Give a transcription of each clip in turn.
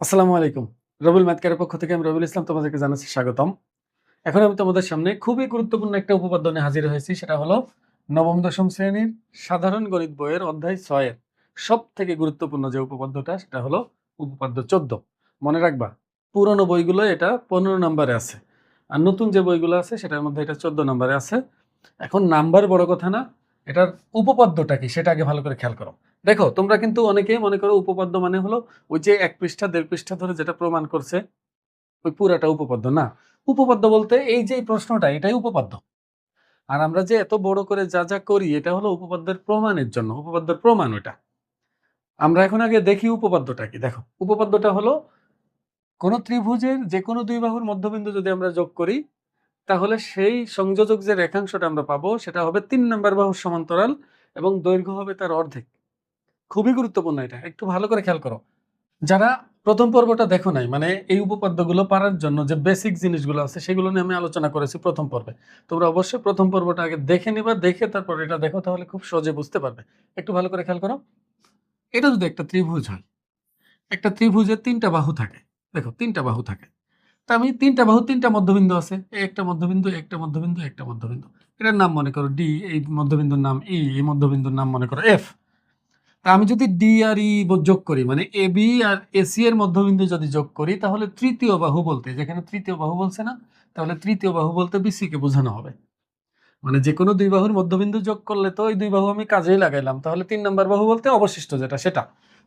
আসসালামু আলাইকুম। রবিউল ম্যাথকের পক্ষ থেকে আমি রবিউল ইসলাম তোমাদেরকে জানাচ্ছি স্বাগতম। এখন আমি তোমাদের সামনে খুবই গুরুত্বপূর্ণ একটা উপপাদ্য নিয়ে হাজির হয়েছি। সেটা হলো নবম দশম শ্রেণীর সাধারণ গণিত বইয়ের অধ্যায় ৬ এর সবথেকে গুরুত্বপূর্ণ যে উপপাদ্যটা সেটা হলো উপপাদ্য ১৪। মনে রাখবা, পুরনো বইগুলো এটা ১৫ নম্বরে আছে। আর নতুন যে বইগুলো আছে সেটার মধ্যে এটা ১৪ নম্বরে আছে। এখন নাম্বার বড় কথা না, এটার উপপাদ্যটা কি সেটা আগে ভালো করে খেয়াল করো। দেখো, তোমরা কিন্তু অনেকেই মনে করো উপপাদ্য মানে হলো ওই যে ১ পৃষ্ঠা ১.৫ পৃষ্ঠা ধরে যেটা প্রমাণ করছে ওই পুরাটা উপপাদ্য না। উপপাদ্য বলতে এই যে এই প্রশ্নটা এটাই উপপাদ্য। আর আমরা যে এত বড় করে যা যা করি এটা হলো উপপাদ্যের প্রমাণের জন্য, উপপাদ্যের প্রমাণ ওটা। আমরা এখন আগে দেখি উপপাদ্যটা কি। দেখো, উপপাদ্যটা হলো কোন ত্রিভুজের যে কোনো দুই বাহুর মধ্যবিন্দু যদি আমরা যোগ করি তাহলে সেই সংযোজক যে রেখাংশটা আমরা পাবো সেটা হবে ৩ নম্বর বাহুর সমান্তরাল এবং দৈর্ঘ্য হবে তার অর্ধেক। খুবই গুরুত্বপূর্ণ, এটা একটু ভালো করে খেয়াল করো। যারা প্রথম পর্বটা দেখো নাই, মানে এই উপপাদ্যগুলো পারার জন্য যে বেসিক জিনিসগুলো আছে সেগুলো নিয়ে আমি আলোচনা করেছি প্রথম পর্বে। তোমরা অবশ্যই প্রথম পর্বটা আগে দেখে নিবা, দেখে তারপর এটা দেখো, তাহলে খুব সহজে বুঝতে পারবে। একটু ভালো করে খেয়াল করো। এটা যদি একটা ত্রিভুজ হয়, একটা ত্রিভুজের ৩টা বাহু থাকে। দেখো, ৩টা বাহু থাকে। তা আমি ৩টা বাহু ৩টা মধ্যবিন্দু আছে, এই একটা মধ্যবিন্দু, একটা মধ্যবিন্দু, একটা মধ্যবিন্দু। এটার নাম মনে করো ডি, এই মধ্যবিন্দুর নাম ই, এই মধ্যবিন্দুর নাম মনে করো এফ। তা আমি যদি ডি আর ই যোগ করি, মানে এ বি আর এসি এর মধ্যবিন্দু যদি যোগ করি, তাহলে তৃতীয় বাহু বলতে, যেখানে তৃতীয় বাহু বলছে না, তাহলে তৃতীয় বাহু বলতে বিসি কে বোঝানো হবে। মানে যে কোনো দুই বাহুর মধ্যবিন্দু যোগ করলে তো ওই দুই বাহু আমি কাজেই লাগাইলাম, তাহলে ৩ নম্বর বাহু বলতে অবশিষ্ট যেটা সেটা।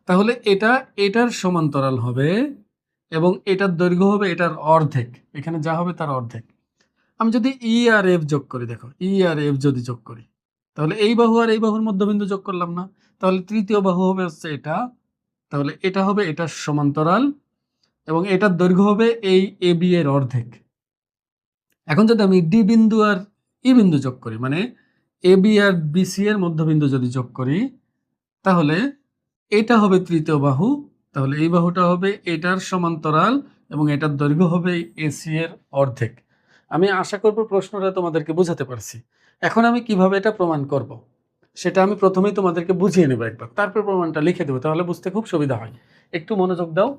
তাহলে এটা এটার সমান্তরাল হবে এবং এটার দৈর্ঘ্য হবে এটার অর্ধেক। এখানে যা হবে তার অর্ধেক। আমি যদি ই আর এফ যোগ করি, দেখো ই আর এফ যদি যোগ করি, তাহলে এই বাহু আর এই বাহুর মধ্যবিন্দু যোগ করলাম না, তাহলে তৃতীয় বাহু হবে হচ্ছে এটা। তাহলে এটা হবে এটার সমান্তরাল এবং এটার দৈর্ঘ্য হবে এই এ বি এর অর্ধেক। এখন যদি আমি ডি বিন্দু আর ই বিন্দু যোগ করি, মানে এ বি আর বিসি এর মধ্যবিন্দু যদি যোগ করি, তাহলে এটা হবে তৃতীয় বাহু। তাহলে এই বাহুটা হবে এটার সমান্তরাল এবং এটার দৈর্ঘ্য হবে এসি এর অর্ধেক। আমি আশা করব প্রশ্নটা তোমাদেরকে বোঝাতে পারছি। এখন আমি কিভাবে এটা প্রমাণ করব সেটা আমি প্রথমেই তোমাদেরকে বুঝিয়ে নেব একবার, তারপর প্রমাণটা লিখে দেবো, তাহলে বুঝতে খুব সুবিধা হয়। একটু মনোযোগ দাও,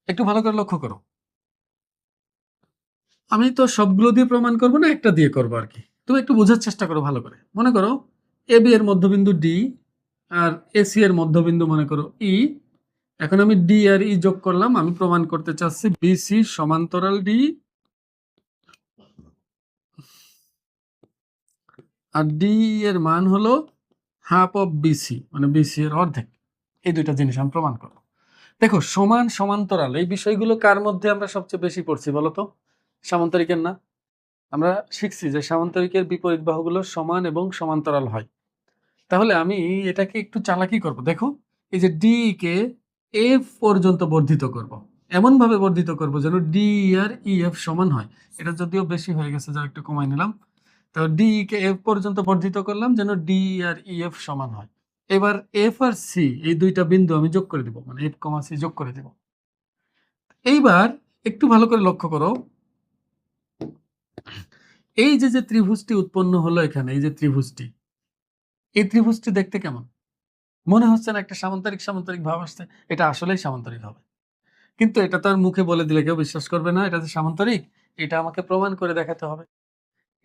একটু ভালো করে লক্ষ্য করো। আমি তো সবগুলো দিয়ে প্রমাণ করব না, একটা দিয়ে করবো আর কি। তুমি একটু বোঝার চেষ্টা করো ভালো করে। মনে করো এ বি এর মধ্যবিন্দু ডি আর এসি এর মধ্যবিন্দু মনে করো ই। এখন আমি ডি আর ই যোগ করলাম, আমি প্রমাণ করতে চাচ্ছি বিসি সমান্তরাল ডি আর ডি এর মান হলো হাফ অফ বিসি, মানে বিসি এর অর্ধেক। এই দুইটা জিনিস আমি প্রমাণ করব। দেখো, সমান সমান্তরাল এই বিষয়গুলো কার মধ্যে আমরা সবচেয়ে বেশি পড়ছি বলো তো? সামান্তরিকের না? আমরা শিখছি যে সামান্তরিকের বিপরীত বাহুগুলো সমান এবং সমান্তরাল হয়। তাহলে আমি এটাকে একটু চালাকি করব। দেখো, এই যে ডি কে এফ পর্যন্ত বর্ধিত করব, এমন ভাবে বর্ধিত করব যেন ডি আর ই এফ সমান হয়। এটা যদিও বেশি হয়ে গেছে, যা একটু কমাই নিলাম। তো ডি কে এফ পর্যন্ত বর্ধিত করলাম যেন ডি আর ই এফ সমান হয়। এবার এফ আর সি এই দুইটা বিন্দু আমি যোগ করে দিব, মানে এফ কমা সি যোগ করে দিব। এইবার একটু ভালো করে লক্ষ্য করো, এই যে যে ত্রিভুজটি উৎপন্ন হলো এখানে, এই যে ত্রিভুজটি, এই ত্রিভুজটি দেখতে কেমন? মনে হচ্ছে না একটা সামান্তরিক সামান্তরিক ভাব আসছে? এটা আসলেই সামান্তরিক হবে, কিন্তু এটা তো আর মুখে বলে দিলে কেউ বিশ্বাস করবে না। এটা যে সামান্তরিক এটা আমাকে প্রমাণ করে দেখাতে হবে।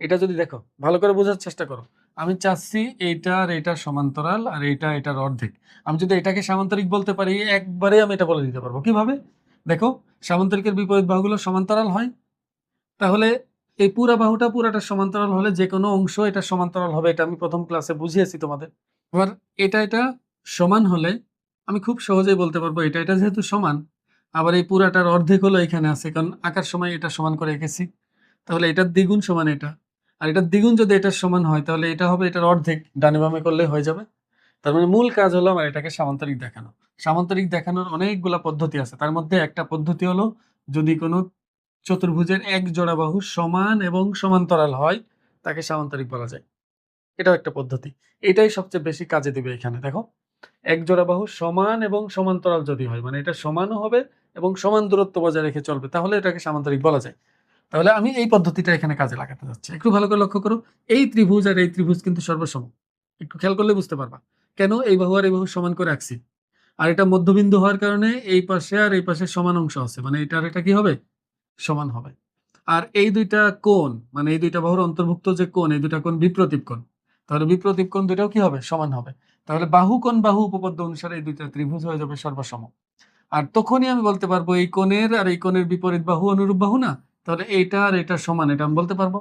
এটা যদি দেখো, ভালো করে বোঝার চেষ্টা করো। আমি চাচ্ছি এইটা আর এটার সমান্তরাল আর এইটা এটার অর্ধেক। আমি যদি এটাকে সামান্তরিক বলতে পারি, একবারে আমি এটা বলে দিতে পারবো। কিভাবে? দেখো, সামান্তরিকের বিপরীত বাহুগুলো সমান্তরাল হয়, তাহলে এই পুরা বাহুটা পুরাটা সমান্তরাল হলে যে কোনো অংশ এটা সমান্তরাল হবে। এটা আমি প্রথম ক্লাসে বুঝিয়েছি তোমাদের। এবার এটা এটা সমান হলে আমি খুব সহজেই বলতে পারবো এটা এটা যেহেতু সমান, আবার এই পুরাটার অর্ধেক হলো এখানে আছে, কারণ আঁকার সময় এটা সমান করে এঁকেছি। তাহলে এটার দ্বিগুণ সমান এটা, আর এটার দ্বিগুণ যদি এটার সমান হয় তাহলে এটা হবে এটার অর্ধেক। ডানে বামে করলে হয়ে যাবে। তার মানে মূল কাজ হলো আমার এটাকে সামান্তরিক দেখানো। সামান্তরিক দেখানোর অনেকগুলা পদ্ধতি আছে, তার মধ্যে একটা পদ্ধতি হলো যদি কোনো চতুর্ভুজের এক জোড়া বাহু সমান এবং সমান্তরাল হয় তাকে সামান্তরিক বলা যায়। এটাও একটা পদ্ধতি। এটাই সবচেয়ে বেশি কাজে দিবে এখানে। দেখো, এক জোড়া বাহু সমান এবং সমান্তরাল যদি হয়, মানে এটা সমানও হবে এবং সমান দূরত্ব বজায় রেখে চলবে, তাহলে এটাকে সামান্তরিক বলা যায়। তাহলে আমি এই পদ্ধতিটা এখানে কাজে লাগাতে যাচ্ছি। একটু ভালো করে লক্ষ্য করো, এই ত্রিভুজ আর এই ত্রিভুজ কিন্তু সর্বসম। একটু খেয়াল করলে বুঝতে পারবা কেন এই বাহু আর এই বাহু সমান করে রাখছি। আর এটা মধ্যবিন্দু হওয়ার কারণে এই পাশে আর এই পাশে সমান অংশ আছে, মানে এটা আর এটা কি হবে, সমান হবে। আর এই দুইটা কোণ, মানে এই দুইটা বাহুর অন্তর্ভুক্ত যে কোণ, এই দুইটা কোণ বিপ্রতীপ কোণ, তাহলে বিপ্রতীপ কোণ দুইটাও কি হবে, সমান হবে। তাহলে বাহু কোণ বাহু উপপাদ্য অনুসারে এই দুইটা ত্রিভুজ হয়ে যাবে সর্বসম। আর তখনই আমি বলতে পারবো এই কোণের আর এই কোণের বিপরীত বাহু অনুরূপ বাহু না, তাহলে এইটা আর এটা সমান, এটা আমি বলতে পারবো।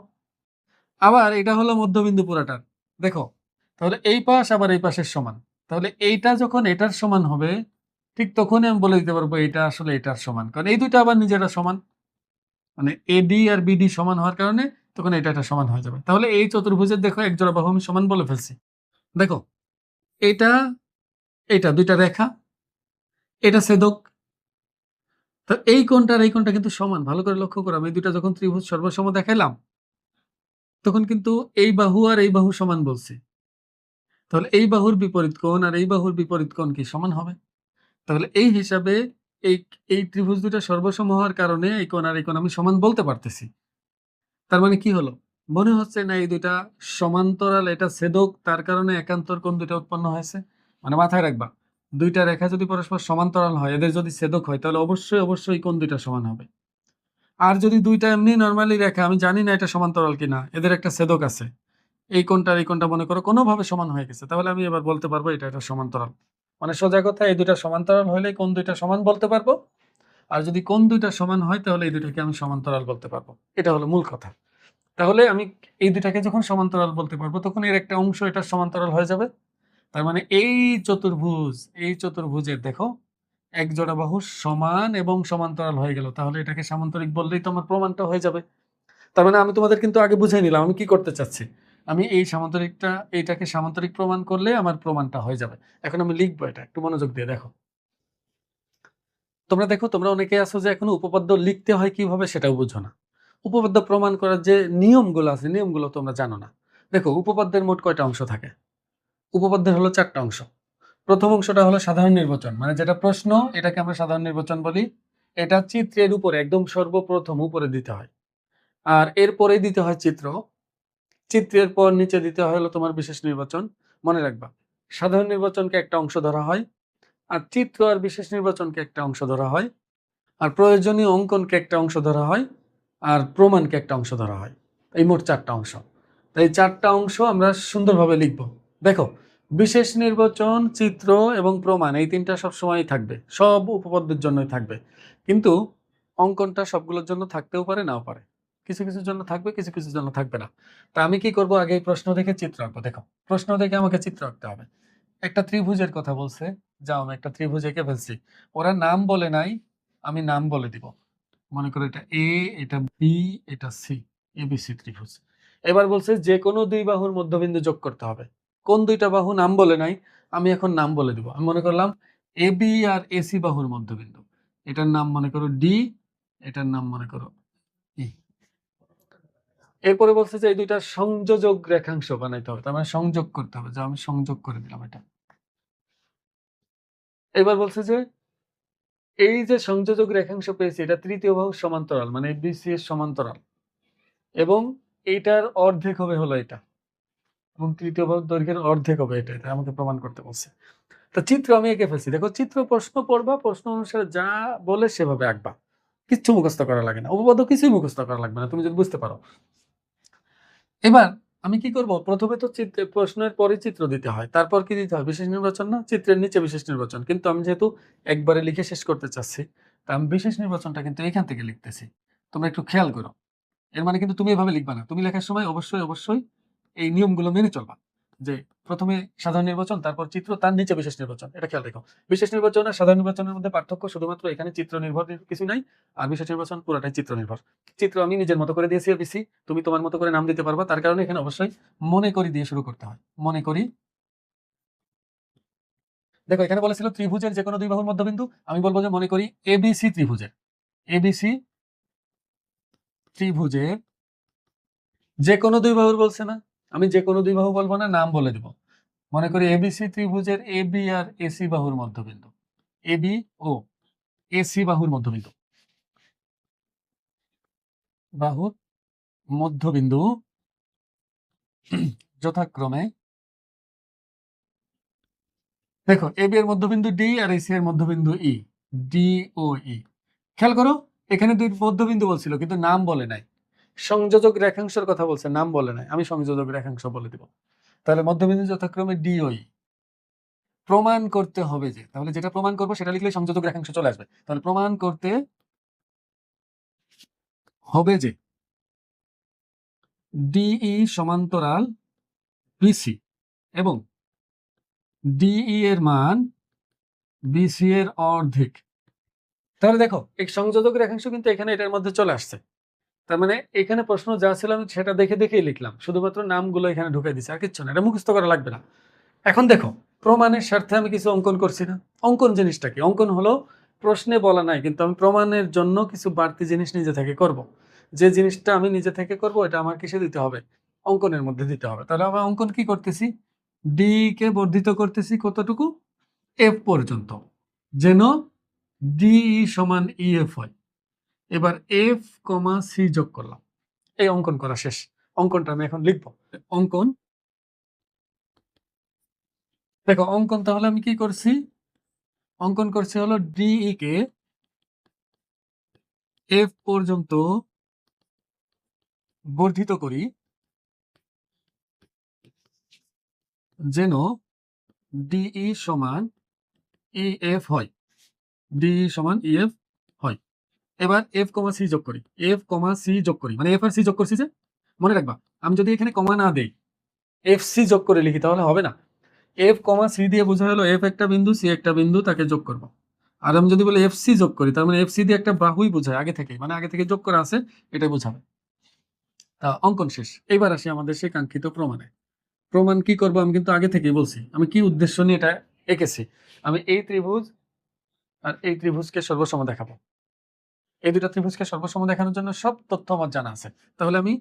আবার এটা হলো মধ্যবিন্দু পুরাটার, দেখো, তাহলে এই পাশ আবার এই পাশের সমান, তাহলে এইটা যখন এটার সমান হবে ঠিক তখনই আমি বলে দিতে পারবো এটা আসলে এটার সমান, কারণ এই দুইটা আবার নিজেরা সমান, মানে এডি আর বিডি সমান হওয়ার কারণে তখন এটা এটা সমান হয়ে যাবে। তাহলে এই চতুর্ভুজের দেখো এক জোড়া বাহু আমি সমান বলে ফেলছি। দেখো, এটা এটা দুইটা রেখা, এটা ছেদক, তো এই কোণটা আর এই কোণটা কিন্তু সমান। ভালো করে লক্ষ্য করো, আমি দুইটা যখন ত্রিভুজ সর্বসম দেখাইলাম তখন কিন্তু এই বাহু আর এই বাহু সমান বলছি, তাহলে এই বাহুর বিপরীত কোণ আর এই বাহুর বিপরীত কোণ কি সমান হবে। তাহলে এই হিসাবে এই এই ত্রিভুজ দুটা সর্বসম হওয়ার কারণে এই কোণ আর এই কোণ আমি সমান বলতে পারতেছি। তার মানে কি হলো, মনে হচ্ছে না এই দুইটা সমান্তরাল, এটা ছেদক, তার কারণে একান্তর কোণ দুইটা উৎপন্ন হয়েছে। মানে মাথায় রাখবা, দুইটা রেখা যদি পরস্পর সমান্তরাল হয়, এদের যদি ছেদক হয়, তাহলে অবশ্যই অবশ্যই কোণ দুইটা সমান হবে। আর যদি দুইটা এমনি নর্মালি রেখা, আমি জানি না এটা সমান্তরাল কিনা, এদের একটা ছেদক আছে, এই কোণটা আর এই কোণটা মনে করো কোনোভাবে সমান হয়ে গেছে, তাহলে আমি এবার বলতে পারবো এটা একটা সমান্তরাল। মানে সোজা কথা, এই দুইটা সমান্তরাল হলে কোণ দুইটা সমান বলতে পারবো, আর যদি কোণ দুইটা সমান হয় তাহলে এই দুইটাকে আমি সমান্তরাল বলতে পারবো। এটা হলো মূল কথা। তাহলে আমি এই দুইটাকে যখন সমান্তরাল বলতে পারবো তখন এর একটা অংশ এটা সমান্তরাল হয়ে যাবে। তার মানে এই চতুর্ভুজের দেখো এক জোড়া বাহু সমান এবং সমান্তরাল হয়ে গেল, তাহলে এটাকে সামান্তরিক বললেই তো আমার প্রমাণটা হয়ে যাবে। তার মানে আমি তোমাদের কিন্তু আগে বুঝাই নিলাম আমি কি করতে চাচ্ছি। আমি এই এইটাকে সামান্তরিক প্রমাণ করলে আমার প্রমাণটা হয়ে যাবে। এখন আমি লিখবো, এটা একটু মনোযোগ দিয়ে দেখো। তোমরা অনেকে আছো যে এখনো উপপাদ্য লিখতে হয় কিভাবে সেটাও বুঝো না। উপপাদ্য প্রমাণ করার যে নিয়মগুলো আছে, নিয়মগুলো তোমরা জানো না। দেখো, উপপাদ্যের মোট কয়টা অংশ থাকে? উপপাদ্যের হলো 4টা অংশ। প্রথম অংশটা হলো সাধারণ নির্বাচন, মানে যেটা প্রশ্ন এটাকে আমরা সাধারণ নির্বাচন বলি। এটা চিত্রের উপরে একদম সর্বপ্রথম উপরে দিতে হয়, আর এরপরেই দিতে হয় চিত্র, চিত্রের পর নিচে দিতে হয় হলো তোমার বিশেষ নির্বাচন। মনে রাখবা, সাধারণ নির্বাচনকে একটা অংশ ধরা হয়, আর চিত্র আর বিশেষ নির্বাচনকে একটা অংশ ধরা হয়, আর প্রয়োজনীয় অঙ্কনকে একটা অংশ ধরা হয়, আর প্রমাণকে একটা অংশ ধরা হয়। এই মোট 4টা অংশ। তাই 4টা অংশ আমরা সুন্দরভাবে লিখব। দেখো, বিশেষ নির্বাচন, চিত্র এবং প্রমাণ এই 3টা সবসময়ই থাকবে, সব উপপাদ্যের জন্যই থাকবে। কিন্তু অঙ্কনটা সবগুলোর জন্য থাকতেও পারে, নাও পারে। কিছু কিছুর জন্য থাকবে, কিছু কিছুর জন্য থাকবে না। তা আমি কি করব, আগে এই প্রশ্ন দেখে চিত্র আঁকবো। দেখো, প্রশ্ন দেখে আমাকে চিত্র আঁকতে হবে। একটা ত্রিভুজের কথা বলছে, যাও আমি একটা ত্রিভুজ এঁকে ফেলছি। ওরা নাম বলে নাই, আমি নাম বলে দিব। মনে করো এটা এ, এটা বি, এটা সি, এবিসি ত্রিভুজ। এবার বলছে যে কোনো দুই বাহুর মধ্যবিন্দু যোগ করতে হবে। কোন দুইটা বাহু নাম বলে নাই, আমি এখন নাম বলে দিব। আমি মনে করলাম এ বি আর এসি বাহুর মধ্যবিন্দু, এটার নাম মনে করো ডি, এটার নাম মনে করো ই। এরপরে বলছে যে এই দুইটা সংযোজক রেখাংশ বানাইতে হবে, তার মানে সংযোগ করতে হবে, যা আমি সংযোগ করে দিলাম এটা। এবার বলছে যে এই যে সংযোজক রেখাংশ পেয়েছি এটা তৃতীয় বাহুর সমান্তরাল, মানে বিসি এর সমান্তরাল, এবং এইটার অর্ধেক হবে হলো এটা, এবং তৃতীয় বাহুর দৈর্ঘ্যের অর্ধেক হবে এটা। এটা আমাকে প্রমাণ করতে বলছে। তো চিত্র আমি এঁকে ফেলছি। দেখো, চিত্র প্রশ্ন পড়বা, প্রশ্ন অনুসারে যা বলে সেভাবে আঁকবা, কিচ্ছু মুখস্থ করা লাগে না, উপপাদ্য কিছুই মুখস্থ করা লাগবে না, তুমি যদি বুঝতে পারো। এবার আমি কি করব, প্রথমে তো প্রশ্নের পরে চিত্র দিতে হয়, তারপর কি দিতে হয়, বিশেষ নির্বাচন না, চিত্রের নিচে বিশেষ নির্বাচন। কিন্তু আমি যেহেতু একবারে লিখে শেষ করতে চাচ্ছি, তা আমি বিশেষ নির্বাচনটা কিন্তু এখান থেকে লিখতেছি। তোমরা একটু খেয়াল করো, এর মানে কিন্তু তুমি এভাবে লিখবা না। তুমি লেখার সময় অবশ্যই অবশ্যই এই নিয়মগুলো মেনে চলবা, যে প্রথমে সাধারণ নির্বাচন, তারপর চিত্র, তার নিচে বিশেষ নির্বাচন। এটা খেয়াল রেখো। বিশেষ নির্বাচন আর সাধারণ নির্বাচনের মধ্যে পার্থক্য শুধুমাত্র এখানে চিত্র নির্ভর কিছু নাই, আর বিশেষ নির্বাচন পুরোটাই চিত্র নির্ভর। চিত্র আমি নিজের মতো করে দিয়েছি এবিসি, তুমি তোমার মতো করে নাম দিতে পারবা, তার কারণে এখানে অবশ্যই মনে করি দিয়ে শুরু করতে হয়। মনে করি, দেখো এখানে বলেছিল ত্রিভুজের যে কোনো দুই বাহুর মধ্যবিন্দু, আমি বলবো যে মনে করি এবিসি ত্রিভুজের, এবিসি ত্রিভুজের যে কোনো দুই বাহুর বলছে না, আমি যে কোনো দুই বাহু বলবো না, নাম বলে দিব। মনে করি এবিসি ত্রিভুজের এ বি আর এসি বাহুর মধ্যবিন্দু, এ বি ও এসি বাহুর মধ্যবিন্দু, বাহুর মধ্যবিন্দু যথাক্রমে দেখো এ বি এর মধ্যবিন্দু ডি আর এই সি এর মধ্যবিন্দু ই, ডি ও ই। খেয়াল করো এখানে দুই মধ্যবিন্দু বলছিল কিন্তু নাম বলে নাই, সংযোজক রেখাংশের কথা বলছে, নাম বলে নাই। আমি সংযোজক রেখাংশ বলে দিব। তাহলে মধ্যবিন্দু যথাক্রমে ডি ও ই। প্রমাণ করতে হবে যে, তাহলে যেটা প্রমাণ করবো সেটা লিখলে সংযোজক রেখাংশ চলে আসবে। তাহলে প্রমাণ করতে হবে যে ডিই সমান্তরাল বিসি এবং ডিই এর মান বিসি এর অর্ধেক। তাহলে দেখো এই সংযোজক রেখাংশ কিন্তু এখানে এটার মধ্যে চলে আসছে। তার মানে এখানে প্রশ্ন যা ছিল আমি সেটা দেখে দেখেই লিখলাম, শুধুমাত্র নামগুলো এখানে ঢুকাই দিচ্ছি, আর কিচ্ছু না। এটা মুখস্থ করা লাগবে না। এখন দেখো প্রমাণের স্বার্থে আমি কিছু অঙ্কন করছি না। অঙ্কন জিনিসটা কি? অঙ্কন হলো প্রশ্নে বলা নাই কিন্তু আমি প্রমাণের জন্য কিছু বাড়তি জিনিস নিজে থেকে করব। যে জিনিসটা আমি নিজে থেকে করব এটা আমার কিসে দিতে হবে? অঙ্কনের মধ্যে দিতে হবে। তাহলে আমি অঙ্কন কি করতেছি? ডি কে বর্ধিত করতেছি কতটুকু? এফ পর্যন্ত, যেন ডি সমান ইএফ হয়। এবার এফ কমা সি যোগ করলাম। এই অঙ্কন করা শেষ। অঙ্কনটা আমি এখন লিখব। অঙ্কন, দেখো অঙ্কন তাহলে আমি কি করছি? অঙ্কন করছে হলো ডিই কে এফ পর্যন্ত বর্ধিত করি যেন ডিই সমান ইএফ হয়। ডিই সমান ইএফ হয়। এবার এফ কমা সি যোগ করি। এফ কমা সি যোগ করি মানে এফ আর সি যোগ করছি যে, মনে রাখবা আমি যদি এখানে কমা না দেই এফ সি যোগ করে লিখি তাহলে হবে না। এফ কমা সি দিয়ে বোঝা হলো এফ একটা বিন্দু সি একটা বিন্দু, তাকে যোগ করবো। আর আমি যদি বলি এফ সি যোগ করি তার মানে এফ সি দিয়ে একটা বাহুই বোঝায় আগে থেকে, মানে আগে থেকে যোগ করা আছে, এটাই বোঝাবে। তা অঙ্কন শেষ। এবার আসি আমাদের সেই কাঙ্ক্ষিত প্রমাণে। প্রমাণ কি করব আমি কিন্তু আগে থেকেই বলছি, আমি কি উদ্দেশ্য নিয়ে এটা এঁকেছি। আমি এই ত্রিভুজ আর এই ত্রিভুজকে সর্বসম দেখাবো। এই দুটা ত্রিভুজকে সর্বসম দেখানোর জন্য সব তথ্য আমার জানা আছে। তাহলে আমি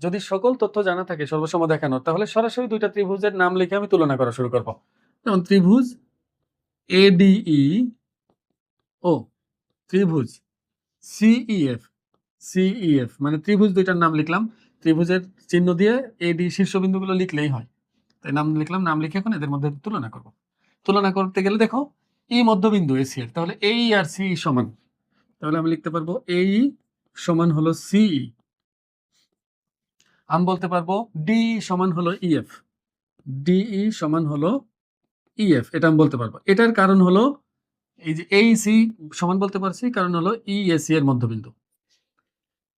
যদি সকল তথ্য জানা থাকে সর্বসম দেখানোর, তাহলে সরাসরি দুইটা ত্রিভুজের নাম লিখে আমি তুলনা করা শুরু করব। যেমন ত্রিভুজ এডিই ও ত্রিভুজ সিইএফ। সিইএফ মানে ত্রিভুজ দুইটার নাম লিখলাম, ত্রিভুজের চিহ্ন দিয়ে এডি শীর্ষবিন্দুগুলো লিখলেই হয়। তাই নাম লিখলাম, নাম লিখে এখন এদের মধ্যে তুলনা করব। তুলনা করতে গেলে দেখো ই মধ্যবিন্দু এসি এর, তাহলে এই আর সি সমান। তাহলে আমি লিখতে পারবো এই সমান হলো সিই। আমি বলতে পারবো ডি সমান হলো ইএফ। ডিই সমান হলো ইএফ, এটা আমি বলতে পারবো। এটার কারণ হলো এই যে এই সি সমান বলতে পারছি কারণ হলো ই এসি এর মধ্যবিন্দু।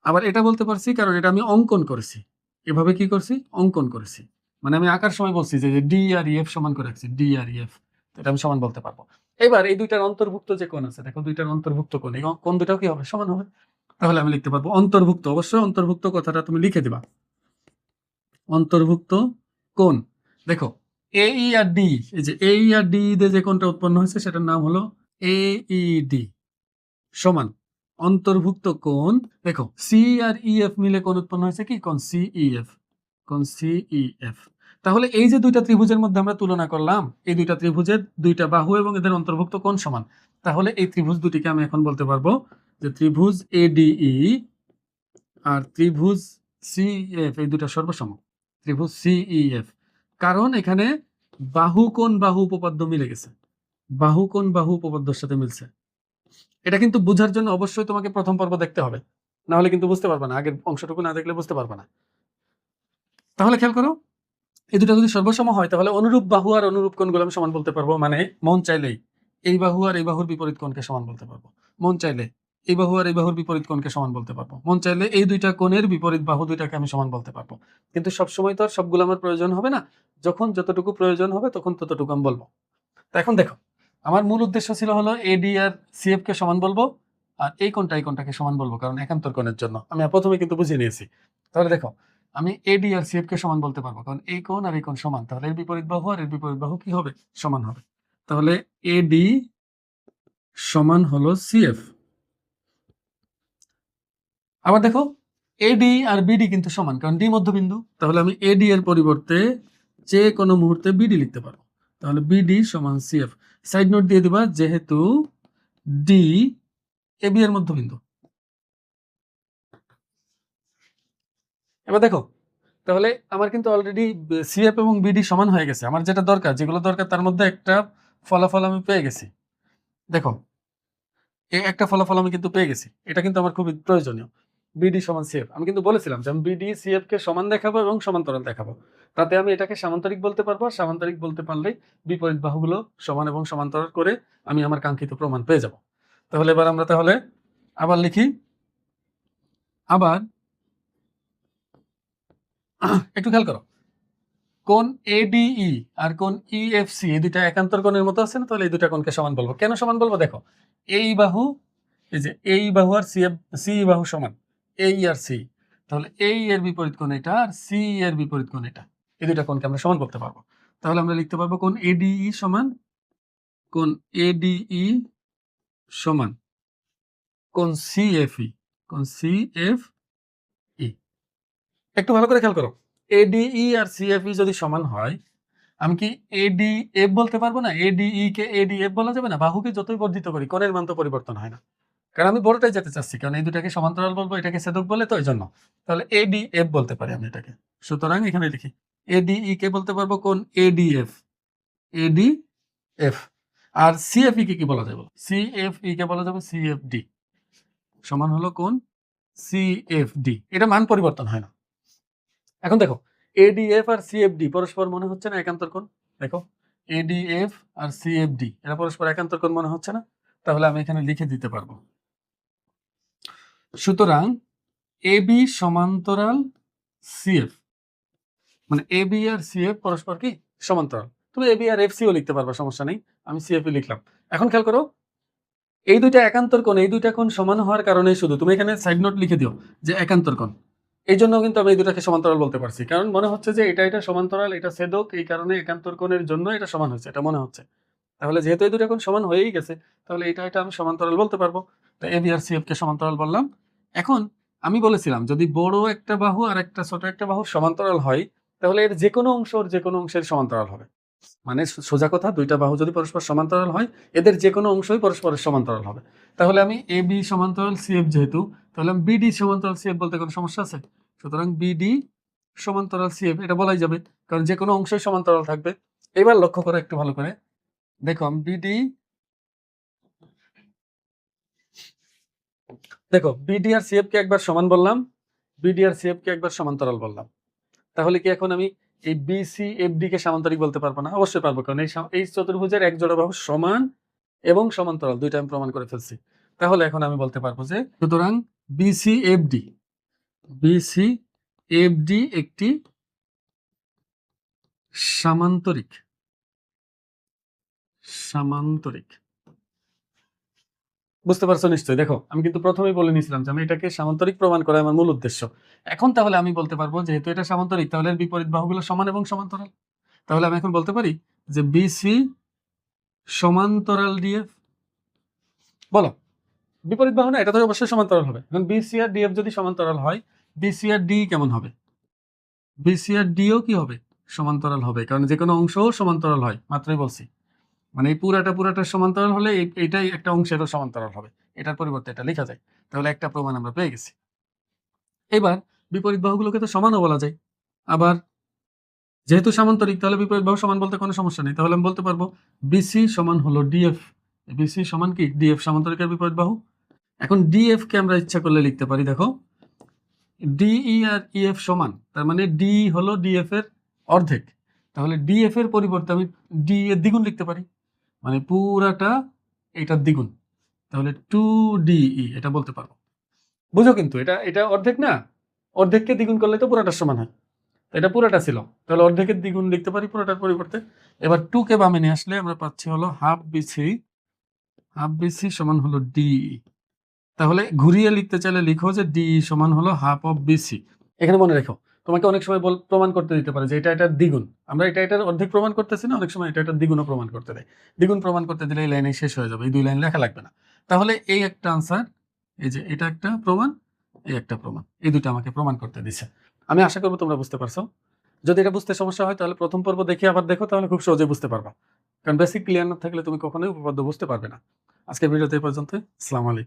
আবার এটা বলতে পারছি কারণ এটা আমি অঙ্কন করেছি। এভাবে কি করছি? অঙ্কন করেছি। মানে আমি আঁকার সময় বলছি যে ডি আর ইএফ সমান করে রাখছি, ডি আর ইএফ। এটা আমি সমান বলতে পারবো। এবার এই দুইটার অন্তর্ভুক্ত যে কোণ আছে, দেখো দুইটার অন্তর্ভুক্ত কোণ, এই কোণ দুটাও কি হবে? সমান হবে। তাহলে আমি লিখতে পারবো অন্তর্ভুক্ত। অবশ্যই অন্তর্ভুক্ত কথাটা তুমি লিখে দিবা। অন্তর্ভুক্ত কোণ, দেখো এই আর ডি, এই যে এই আর ডি দিয়ে যে কোণটা উৎপন্ন হয়েছে সেটার নাম হলো এইডি সমান অন্তর্ভুক্ত কোণ। দেখো সি আর ইএফ মিলে কোণ উৎপন্ন হয়েছে কি? কোণ সিইএফ। কোণ সিইএফ। তাহলে এই যে দুইটা ত্রিভুজের মধ্যে আমরা তুলনা করলাম, এই দুইটা ত্রিভুজের দুইটা বাহু এবং এদের অন্তর্ভুক্ত কোণ সমান। তাহলে এই ত্রিভুজ দুটিকে আমি এখন বলতে পারবো যে ত্রিভুজ এডিই আর ত্রিভুজ সিএফ এই দুটা সর্বসম। ত্রিভুজ সিইএফ, কারণ এখানে বাহু কোণ বাহু উপপাদ্য মিলে গেছে। বাহু কোণ বাহু উপপাদ্যের সাথে মিলছে। এটা কিন্তু বোঝার জন্য অবশ্যই তোমাকে প্রথম পর্ব দেখতে হবে, না হলে কিন্তু বুঝতে পারবে না। আগের অংশটুকু না দেখলে বুঝতে পারবে না। তাহলে খেয়াল করো এই দুটো যদি সর্বসম হয় তাহলে অনুরূপ বাহু আর অনুরূপ কোণগুলো আমি সমান বলতে পারবো। মানে মন চাইলেই এই বাহু আর এই বাহুর বিপরীত কোণকে সমান বলতে পারবো। মন চাইলে এই বাহু আর এই বাহুর বিপরীত কোণকে সমান বলতে পারবো। মন চাইলে এই দুইটা কোণের বিপরীত বাহু দুইটাকে আমি সমান বলতে পারবো। কিন্তু সবসময় তো আর সবগুলো আমার প্রয়োজন হবে না। যখন যতটুকু প্রয়োজন হবে তখন ততটুকু আমি বলবো। তো এখন দেখো আমার মূল উদ্দেশ্য ছিল হলো এডি আর সিএফ কে সমান বলবো, আর এই কোণটাকে সমান বলবো, কারণ একান্তর কোণের জন্য আমি প্রথমে কিন্তু বুঝিয়ে নিয়েছি। তাহলে দেখো আমি এডি আর সিএফ কে সমান বলতে পারবো, কারণ এই কোণ আর এই কোণ সমান। তাহলে এর বিপরীত বাহু আর এর বিপরীত বাহু কি হবে? সমান হবে। তাহলে এডি সমান হলো সিএফ। আবার দেখো এডি আর বিডি কিন্তু সমান, কারণ ডি মধ্যবিন্দু। তাহলে আমি এডি এর পরিবর্তে যে কোনো মুহূর্তে বিডি লিখতে পারবো। তাহলে বিডি সমান সিএফ। সাইড নোট দিয়ে দিবা যেহেতু ডি এবি এর মধ্যবিন্দু। এবার দেখো তাহলে আমার কিন্তু অলরেডি সিএফ এবং বিডি সমান হয়ে গেছে। আমার যেটা দরকার, যেগুলো দরকার তার মধ্যে একটা ফলাফল আমি পেয়ে গেছি। দেখো, এই একটা ফলাফল আমি কিন্তু পেয়ে গেছি। এটা কিন্তু আমার খুবই প্রয়োজনীয়। বিডি সমান সিএফ। আমি কিন্তু বলেছিলাম যে আমি বিডি সিএফ কে সমান দেখাবো এবং সমান্তরাল দেখাবো। তাতে আমি এটাকে সামান্তরিক বলতে পারবো। আর সামান্তরিক বলতে পারলেই বিপরীত বাহুগুলো সমান এবং সমান্তরাল করে আমি আমার কাঙ্ক্ষিত প্রমাণ পেয়ে যাব। তাহলে এবার আমরা আবার লিখি। আবার একটু খেয়াল করো, কোণ এডিই আর কোণ ইএফসি এই দুইটা একান্তর কোণের মতো আছে না? তাহলে এই দুইটা কোণকে সমান বলবো। কেন সমান বলবো? দেখো, এই বাহু, এই যে এই বাহু আর সি বাহু সমান, এই আর সি। তাহলে এই এর বিপরীত কোণ এটা আর সি এর বিপরীত কোণ এটা। এই দুইটা কোণকে আমরা সমান করতে পারবো। তাহলে আমরা লিখতে পারবো কোণ এডিই সমান, কোণ এডিই সমান কোণ সিএফই, কোণ সিএফই। একটু ভালো করে খেয়াল করো, এডিই আর সিএফই যদি সমান হয়, আমি কি এডিএফ বলতে পারবো না? এডিই কে এডিএফ বলা যাবে না? বাহুকে যতই বর্ধিত করি কোণের মান তো পরিবর্তন হয় না, কারণ আমি বড়টাই যেতে চাচ্ছি, কারণ এই দুটাকে সমান্তরাল বলবো, এটাকে ছেদক বলে, তো এই জন্য। তাহলে এডিএফ বলতে পারি আমি এটাকে। সুতরাং এখানে লিখি এডিই কে বলতে পারবো কোণ এডিএফ, এডিএফ। আর সিএফই কে কি বলা যাবে? সিএফই কে বলা যাবে সিএফডি, সমান হলো কোণ সিএফডি। এটা মান পরিবর্তন হয় না। এখন দেখো, এডিএফ আর সিএফডি পরস্পর মনে হচ্ছে না একান্তর কোণ? দেখো, এডিএফ আর সিএফডি এরা পরস্পর একান্তর কোণ মনে হচ্ছে না? তাহলে আমি এখানে লিখে দিতে পারবো, সুতরাং এবি সমান্তরাল সিএফ, মানে এবি আর সিএফ পরস্পর কি সমান্তরাল। তুমি এবি আর এফসিও লিখতে পারবা, সমস্যা নেই। আমি সিএফই লিখলাম। এখন খেয়াল করো, এই দুইটা একান্তর কোণ, এই দুইটা কোণ সমান হওয়ার কারণে শুধু তুমি এখানে সাইড নোট লিখে দিও যে একান্তর কোণ। এই জন্য কিন্তু আমি এই দুটাকে সমান্তরাল বলতে পারছি, কারণ মনে হচ্ছে যে এটা সমান্তরাল, এটা ছেদক, এই কারণে একান্তর কোণের জন্য এটা সমান হয়েছে, এটা মনে হচ্ছে। তাহলে যেহেতু এই দুটা কোণ সমান হয়েই গেছে, তাহলে এটা আমি সমান্তরাল বলতে পারবো। তো এবি আর সিএফ কে সমান্তরাল বললাম। এখন আমি বলেছিলাম যদি বড় একটা বাহু আর একটা ছোট একটা বাহু সমান্তরাল হয়, তাহলে এর যে কোনো অংশ ওর যে কোনো অংশের সমান্তরাল হবে। মানে সোজা কথা, দুইটা বাহু যদি পরস্পর সমান্তরাল হয়, এদের যে কোনো অংশই পরস্পরের সমান্তরাল হবে। তাহলে আমি এবি সমান্তরাল সিএফ যেহেতু, তাহলে আমি বিডি সমান্তরাল সিএফ বলতে কোনো সমস্যা আছে? সুতরাং বিডি সমান্তরাল সিএফ এটা বলাই যাবে, কারণ যে কোনো অংশই সমান্তরাল থাকবে। এবার লক্ষ্য করো একটু ভালো করে, দেখো আমি বিডি আর সিএফ কে একবার সমান বললাম, বিডি আর সিএফ কে একবার সমান্তরাল বললাম। তাহলে কি এখন আমি এই বিসি এফডি কে সামান্তরিক বলতে পারবো না? অবশ্যই পারবো, কারণ এই চতুর্ভুজের এক জোড়া বাহু সমান এবং সমান্তরাল, দুইটা আমি প্রমাণ করে ফেলছি। তাহলে এখন আমি বলতে পারবো যে সুতরাং বিসি এফডি একটি সামান্তরিক, বুঝতে পারছো নিশ্চয়ই? দেখো, আমি কিন্তু প্রথমেই বলে নিয়েছিলাম যে আমি এটাকে সামান্তরিক প্রমাণ করা আমার মূল উদ্দেশ্য। এখন তাহলে আমি বলতে পারবো যেহেতু এটা সামান্তরিক, তাহলে এর বিপরীত বাহুগুলো সমান এবং সমান্তরাল। তাহলে আমি এখন বলতে পারি যে বিসি সমান্তরাল ডিএফ। বলো, বিপরীত বাহু না, এটা তো অবশ্যই সমান্তরাল হবে। এখন বিসি আর ডিএফ যদি সমান্তরাল হয়, বিসি আর ডি কেমন হবে? বিসি আর ডিও কি হবে? সমান্তরাল হবে, কারণ যে কোনো অংশও সমান্তরাল হয়, মাত্রই বলছি। মানে এই পুরাটা সমান্তরাল হলে এইটাই একটা অংশেরও সমান্তরাল হবে, এটার পরিবর্তে এটা লেখা যায়। তাহলে একটা প্রমাণ আমরা পেয়ে গেছি। এবার বিপরীত বাহুগুলোকে তো সমানও বলা যায়। আবার যেহেতু সামান্তরিক, তাহলে বিপরীত বাহু সমান বলতে কোনো সমস্যা নেই। তাহলে আমি বলতে পারবো বিসি সমান হলো ডিএফ। বিসি সমান কি? ডিএফ, সামান্তরিকের বিপরীত বাহু। এখন ডিএফ কে আমরা ইচ্ছা করলে লিখতে পারি, দেখো ডিই আর ইএফ সমান, তার মানে ডি হলো ডিএফ এর অর্ধেক। তাহলে ডিএফ এর পরিবর্তে আমি ডি এর দ্বিগুণ লিখতে পারি, মানে পুরাটা এটার দ্বিগুণ। তাহলে 2ডিই এটা বলতে পারবো। বুঝো কিন্তু এটা অর্ধেক না, অর্ধেককে দ্বিগুণ করলে তো পুরাটার সমান হয়। এটা পুরাটা ছিল, তাহলে অর্ধেকের দ্বিগুণ লিখতে পারি পুরাটার পরিবর্তে। এবার 2 কে বামে নিয়ে আসলে আমরা পাচ্ছি হলো হাফ বিসি সমান হলো ডি। তাহলে ঘুরিয়ে লিখতে চাইলে লিখো যে ডি সমান হলো হাফ অফ বিসি। এখানে মনে রেখো, তোমাকে অনেক সময় প্রমাণ করতে দিতে পারে যে এটার দ্বিগুণ। আমরা এটার অর্ধেক প্রমাণ করতেছি না, অনেক সময় এটার দ্বিগুণও প্রমাণ করতে দেয়। দ্বিগুণ প্রমাণ করতে দিলে এই লাইনে শেষ হয়ে যাবে, এই 2 লাইন লেখা লাগবে না। তাহলে এই একটা আনসার, এই যে এটা একটা প্রমাণ, এই একটা প্রমাণ, এই দুটো আমাকে প্রমাণ করতে দিছে। আমি আশা করবো তোমরা বুঝতে পারছো। যদি এটা বুঝতে সমস্যা হয়, তাহলে প্রথম পর্ব দেখে আবার দেখো, তাহলে খুব সহজে বুঝতে পারবা। কারণ বেসিক ক্লিয়ার না থাকলে তুমি কখনোই উপপাদ্য বুঝতে পারবে না। আজকের ভিডিওতে এই পর্যন্ত। আসসালামু আলাইকুম।